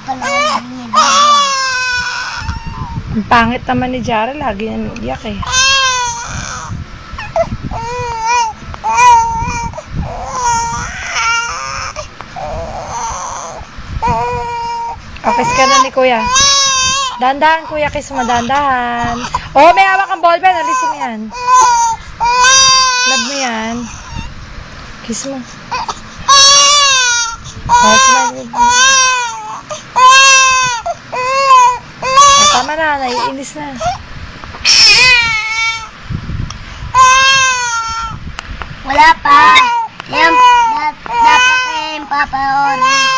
Napapanood niya. Ang pangit naman ni Jara, lagi yan iyak eh. Kiss ka na ni Kuya. Dahan-dahan, Kuya, kiss mo, dahan-dahan. Oh, may hawak kang ballpen. Alisin mo yan. Love mo yan. Kiss mo. Oh, smile. Tama na, naiinis na. Wala pa. Yan, dapat kayong papaorin.